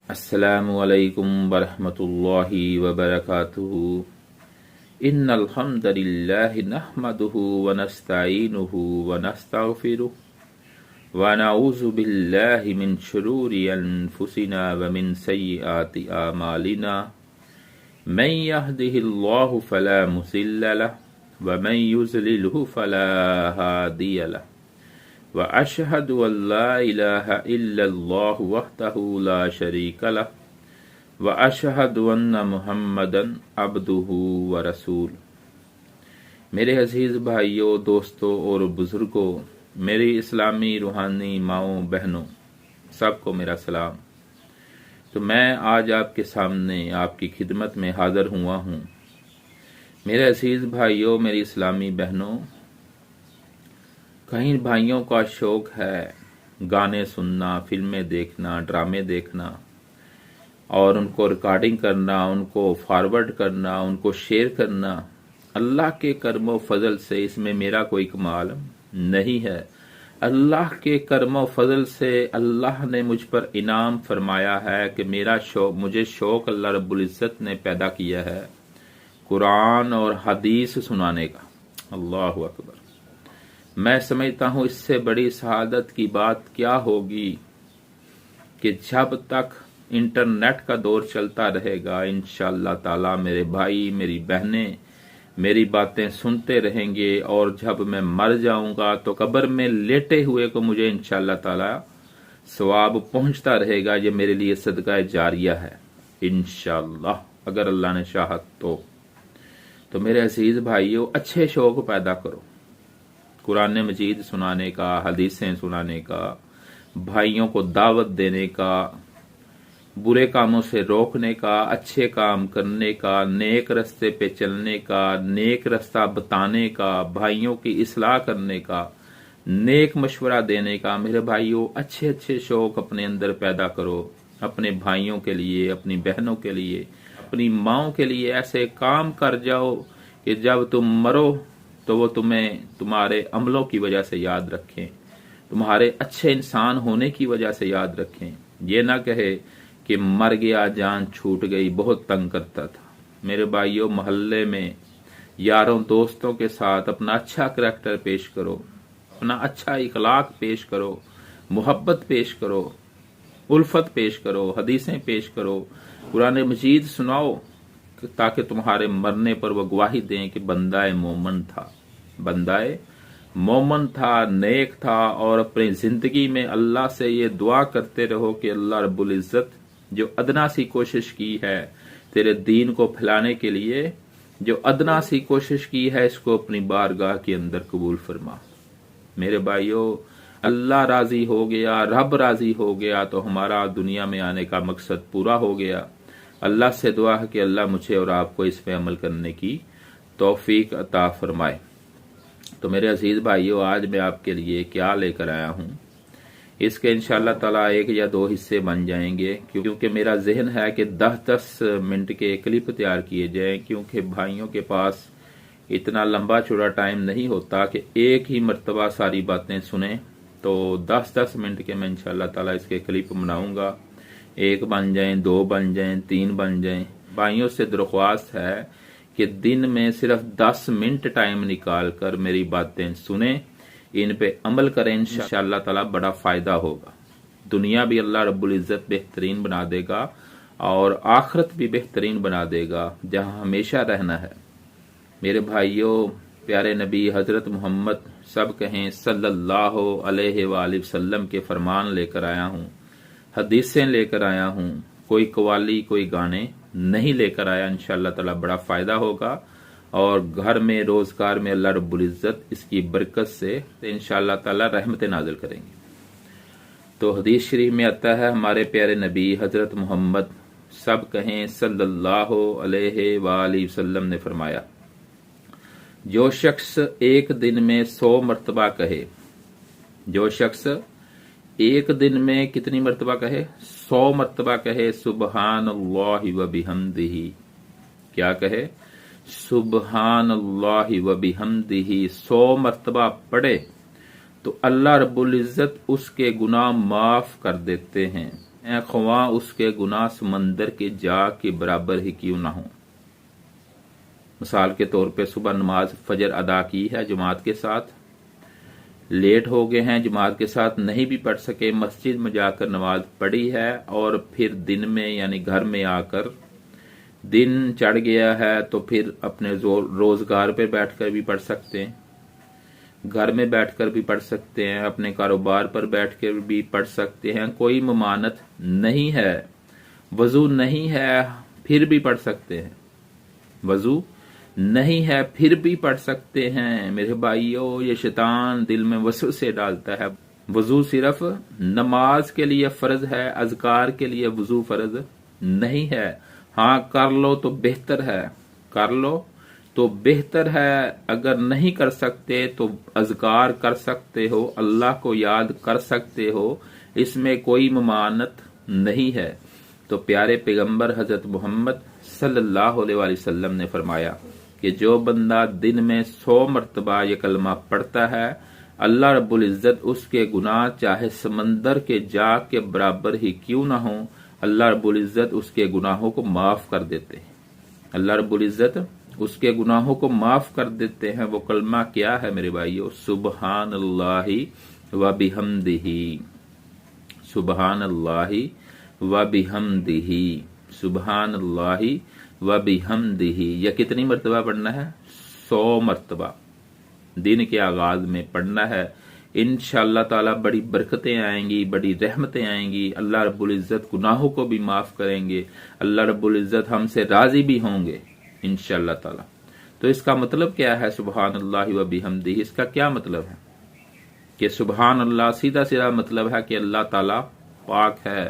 अस्सलामु अलैकुम वरहमतुल्लाहि वबरकातुहू। इन्नल हम्दलिल्लाहि नहमदुहु व नस्तईनुहु व नस्तगफिरुहु व नऊज़ु बिल्लाहि मिन शुरूरि अनफुसिना व मिन सय्यिआति आमालिना। मन यहदिहिल्लाहु फला मुज़िल्ल लहु व मन युज़लिलहु फला हादिय लहु व अशहदु अल्ला इलाहा इल्लल्लाहु वहदहु ला शरीका लहु व अशहदु अन्ना मुहम्मदन अब्दुहु व रसूलुहु। मेरे अजीज़ भाइयों, दोस्तों और बुज़ुर्गों, मेरी इस्लामी रूहानी माओं बहनों, सबको मेरा सलाम। तो मैं आज आपके सामने आपकी खिदमत में हाज़िर हुआ हूँ। मेरे अजीज़ भाइयों, मेरी इस्लामी बहनों, कई भाइयों का शौक़ है गाने सुनना, फिल्में देखना, ड्रामे देखना और उनको रिकॉर्डिंग करना, उनको फॉरवर्ड करना, उनको शेयर करना। अल्लाह के करम व फजल से इसमें मेरा कोई कमाल नहीं है। अल्लाह के करम व फजल से अल्लाह ने मुझ पर इनाम फरमाया है कि मुझे शौक़ अल्लाह रब्बुल इज़्ज़त ने पैदा किया है कुरान और हदीस सुनाने का। अल्लाहु अकबर। मैं समझता हूँ इससे बड़ी शहादत की बात क्या होगी कि जब तक इंटरनेट का दौर चलता रहेगा, इंशाअल्लाह ताला मेरे भाई, मेरी बहनें मेरी बातें सुनते रहेंगे और जब मैं मर जाऊंगा तो कब्र में लेटे हुए को मुझे इंशाअल्लाह ताला सवाब पहुंचता रहेगा। ये मेरे लिए सदका जारिया है इंशाअल्लाह, अगर अल्लाह ने चाहा तो मेरे अजीज भाइयों, अच्छे शौक पैदा करो, कुरान मजीद सुनाने का, हदीसें सुनाने का, भाइयों को दावत देने का, बुरे कामों से रोकने का, अच्छे काम करने का, नेक रास्ते पे चलने का, नेक रास्ता बताने का, भाइयों की इस्लाह करने का, नेक मशवरा देने का। मेरे भाइयों, अच्छे अच्छे शौक अपने अंदर पैदा करो, अपने भाइयों के लिए, अपनी बहनों के लिए, अपनी माओं के लिए। ऐसे काम कर जाओ कि जब तुम मरो तो वो तुम्हें तुम्हारे अमलों की वजह से याद रखें, तुम्हारे अच्छे इंसान होने की वजह से याद रखें। ये ना कहे कि मर गया, जान छूट गई, बहुत तंग करता था। मेरे भाइयों, मोहल्ले में यारों दोस्तों के साथ अपना अच्छा करैक्टर पेश करो, अपना अच्छा इखलाक पेश करो, मोहब्बत पेश करो, उल्फत पेश करो, हदीसें पेश करो, कुरान मजीद सुनाओ, ताकि तुम्हारे मरने पर वो गवाही दें कि बंदाए मोमन था, बंदाए मोमन था, नेक था। और अपनी जिंदगी में अल्लाह से ये दुआ करते रहो कि अल्लाह रब्बुल इज़्ज़त जो अदना सी कोशिश की है तेरे दीन को फैलाने के लिए, जो अदना सी कोशिश की है, इसको अपनी बारगाह के अंदर कबूल फरमा। मेरे भाइयों, अल्लाह राजी हो गया, रब राजी हो गया तो हमारा दुनिया में आने का मकसद पूरा हो गया। अल्लाह से दुआ है कि अल्लाह मुझे और आपको इस पे अमल करने की तौफीक अता फरमाए। तो मेरे अजीज भाइयों, आज मैं आपके लिए क्या लेकर आया हूँ, इसके इंशाअल्लाह ताला 1 या 2 हिस्से बन जाएंगे, क्योंकि मेरा जहन है कि 10-10 मिनट के क्लिप तैयार किए जाएं, क्योंकि भाइयों के पास इतना लंबा चौड़ा टाइम नहीं होता कि एक ही मर्तबा सारी बातें सुने। तो 10-10 मिनट के मैं इंशाअल्लाह ताला इसके क्लिप बनाऊंगा। 1 बन जाएं, 2 बन जाएं, 3 बन जाएं। भाइयों से दरख्वास्त है कि दिन में सिर्फ 10 मिनट टाइम निकाल कर मेरी बातें सुने, इन पे अमल करें, इंशाअल्लाह ताला बड़ा फायदा होगा। दुनिया भी अल्लाह रब्बुल इज़्ज़त बेहतरीन बना देगा और आखिरत भी बेहतरीन बना देगा, जहां हमेशा रहना है। मेरे भाइयों, प्यारे नबी हजरत मोहम्मद, सब कहें सल्लल्लाहु अलैहि वसल्लम के फरमान लेकर आया हूँ, हदीसें लेकर आया हूँ, कोई कवाली, कोई गाने नहीं लेकर आया। इंशाअल्लाह ताला बड़ा फायदा होगा और घर में, रोजगार में अल्लाह रब्बुल इज़्ज़त इसकी बरकत से इंशाअल्लाह ताला रहमत नाज़िल करेंगे। तो हदीस शरीफ में आता है, हमारे प्यारे नबी हजरत मोहम्मद, सब कहें सल्लल्लाहु अलैहि वसल्लम ने फरमाया, जो शख्स एक दिन में 100 मरतबा कहे, जो शख्स एक दिन में कितनी मरतबा कहे, 100 मरतबा कहे, सुबहानल्लाहि व बिहम्दिही, क्या कहे, सुबहानल्लाहि व बिहम्दिही 100 मरतबा पढ़े तो अल्लाह रब्बुल इज़्ज़त उसके गुनाह माफ कर देते हैं। خواہ اس کے گناہ سمندر کے جا کے برابر ہی کیوں نہ ہوں۔ مثال کے طور پہ صبح نماز فجر ادا کی ہے جماعت کے ساتھ، لیٹ ہو گئے ہیں، جماعت کے ساتھ نہیں بھی پڑھ سکے، مسجد میں جا کر نماز پڑھی ہے، اور پھر دن میں یعنی گھر میں آ کر دن چڑھ گیا ہے تو پھر اپنے روزگار پہ بیٹھ کر بھی پڑھ سکتے ہیں، گھر میں بیٹھ کر بھی پڑھ سکتے ہیں، اپنے کاروبار پر بیٹھ کر بھی پڑھ سکتے ہیں، کوئی ممانعت نہیں ہے، وضو نہیں ہے پھر بھی پڑھ سکتے ہیں، وضو نہیں ہے پھر بھی پڑھ سکتے ہیں۔ میرے بھائیو، یہ شیطان دل میں وسوسے ڈالتا ہے۔ وضو صرف نماز کے لیے فرض ہے، اذکار کے لیے وضو فرض نہیں ہے۔ ہاں کر لو تو بہتر ہے، کر لو تو بہتر ہے، اگر نہیں کر سکتے تو اذکار کر سکتے ہو، اللہ کو یاد کر سکتے ہو، اس میں کوئی ممانعت نہیں ہے۔ تو پیارے پیغمبر حضرت محمد صلی اللہ علیہ وآلہ وسلم نے فرمایا کہ جو بندہ دن میں 100 مرتبہ یہ کلمہ پڑھتا ہے، اللہ رب العزت اس کے گناہ چاہے سمندر کے جا کے برابر ہی کیوں نہ ہوں، اللہ رب العزت اس کے گناہوں کو معاف کر دیتے ہیں۔ اللہ رب العزت اس کے گناہوں کو معاف کر دیتے ہیں۔ وہ کلمہ کیا ہے میرے بھائیو؟ سبحان اللہ و بحمدہ، سبحان اللہ و بحمدہ، سبحان اللہ و بحمدہ۔ یہ کتنی مرتبہ پڑھنا ہے؟ 100 مرتبہ دن کے آغاز میں پڑھنا ہے۔ انشاءاللہ تعالی بڑی برکتیں آئیں گی، بڑی رحمتیں آئیں گی، اللہ رب العزت گناہوں کو بھی معاف کریں گے، اللہ رب العزت ہم سے راضی بھی ہوں گے انشاءاللہ تعالی۔ تو اس کا مطلب کیا ہے سبحان اللہ و بحمدہ؟ اس کا کیا مطلب ہے کہ سبحان اللہ سیدھا سیدھا مطلب ہے کہ اللہ تعالی پاک ہے۔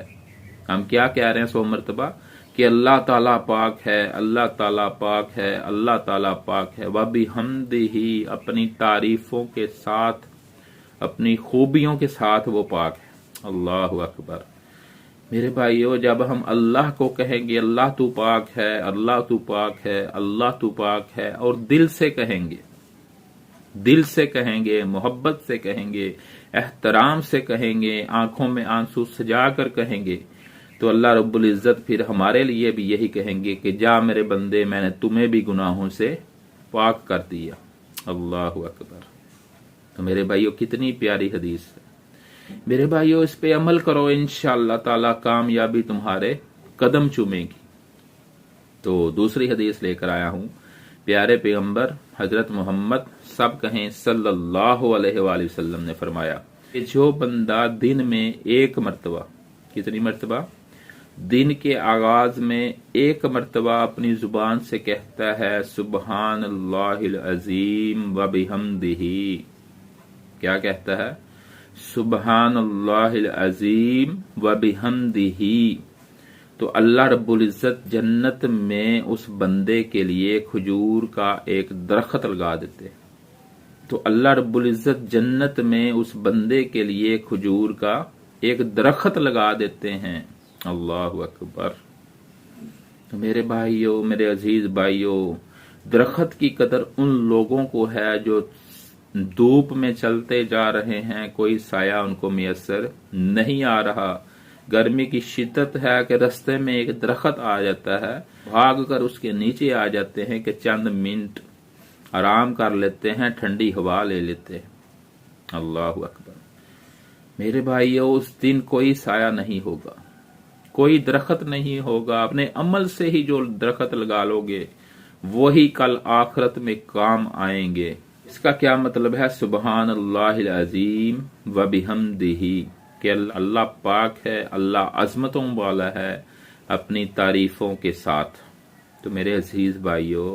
ہم کیا کہہ رہے ہیں 100 مرتبہ؟ کہ اللہ تعالیٰ پاک ہے، اللہ تعالیٰ پاک ہے، اللہ تعالیٰ پاک ہے، وَبِحَمْدِهِ، اپنی تعریفوں کے ساتھ، اپنی خوبیوں کے ساتھ وہ پاک ہے۔ اللہ اکبر۔ میرے بھائیو، جب ہم اللہ کو کہیں گے اللہ تو پاک ہے، اللہ تو پاک ہے، اللہ تو پاک ہے، اور دل سے کہیں گے، دل سے کہیں گے، محبت سے کہیں گے، احترام سے کہیں گے، آنکھوں میں آنسو سجا کر کہیں گے، تو اللہ رب العزت پھر ہمارے لیے بھی یہی کہیں گے کہ جا میرے بندے، میں نے تمہیں بھی گناہوں سے پاک کر دیا۔ اللہ اکبر۔ تو میرے بھائیو، کتنی پیاری حدیث ہے۔ میرے بھائیو، اس پہ عمل کرو، انشاءاللہ تعالی کامیابی تمہارے قدم چومے گی۔ تو دوسری حدیث لے کر آیا ہوں، پیارے پیغمبر حضرت محمد سب کہیں صلی اللہ علیہ وآلہ وسلم نے فرمایا کہ جو بندہ دن میں 1 مرتبہ، کتنی مرتبہ؟ دن کے آغاز میں 1 مرتبہ اپنی زبان سے کہتا ہے سبحان اللہ العظیم و بحمدہ، کیا کہتا ہے؟ سبحان اللہ العظیم و بحمدہ، تو اللہ رب العزت جنت میں اس بندے کے لیے کھجور کا ایک درخت لگا دیتے۔ تو اللہ رب العزت جنت میں اس بندے کے لیے کھجور کا ایک درخت لگا دیتے ہیں۔ اللہ اکبر۔ تو میرے بھائیو، میرے عزیز بھائیو، درخت کی قدر ان لوگوں کو ہے جو دھوپ میں چلتے جا رہے ہیں، کوئی سایہ ان کو میسر نہیں آ رہا، گرمی کی شدت ہے کہ رستے میں ایک درخت آ جاتا ہے، بھاگ کر اس کے نیچے آ جاتے ہیں کہ چند منٹ آرام کر لیتے ہیں، ٹھنڈی ہوا لے لیتے ہیں۔ اللہ اکبر۔ میرے بھائیو، اس دن کوئی سایہ نہیں ہوگا، کوئی درخت نہیں ہوگا، اپنے عمل سے ہی جو درخت لگا لو گے وہی کل آخرت میں کام آئیں گے۔ اس کا کیا مطلب ہے؟ سبحان اللہ العظیم و بحمدہ، کہ اللہ پاک ہے، اللہ عظمتوں والا ہے اپنی تعریفوں کے ساتھ۔ تو میرے عزیز بھائیو،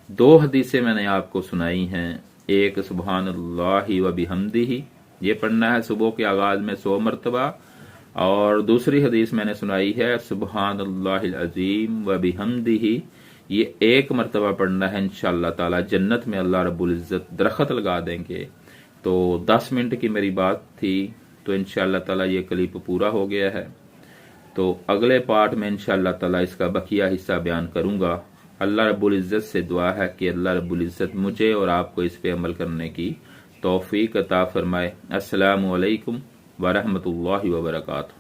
2 حدیثیں میں نے آپ کو سنائی ہیں، ایک سبحان اللہ و بحمدہ، یہ پڑھنا ہے صبح کے آغاز میں 100 مرتبہ، اور دوسری حدیث میں نے سنائی ہے سبحان اللہ العظیم و بحمدہ، یہ 1 مرتبہ پڑھنا ہے، انشاءاللہ تعالی جنت میں اللہ رب العزت درخت لگا دیں گے۔ تو 10 منٹ کی میری بات تھی، تو انشاءاللہ تعالی یہ کلپ پورا ہو گیا ہے۔ تو اگلے پارٹ میں انشاءاللہ تعالی اس کا بقیہ حصہ بیان کروں گا۔ اللہ رب العزت سے دعا ہے کہ اللہ رب العزت مجھے اور آپ کو اس پہ عمل کرنے کی توفیق عطا فرمائے۔ السلام علیکم ورحمۃ اللہ وبرکاتہ۔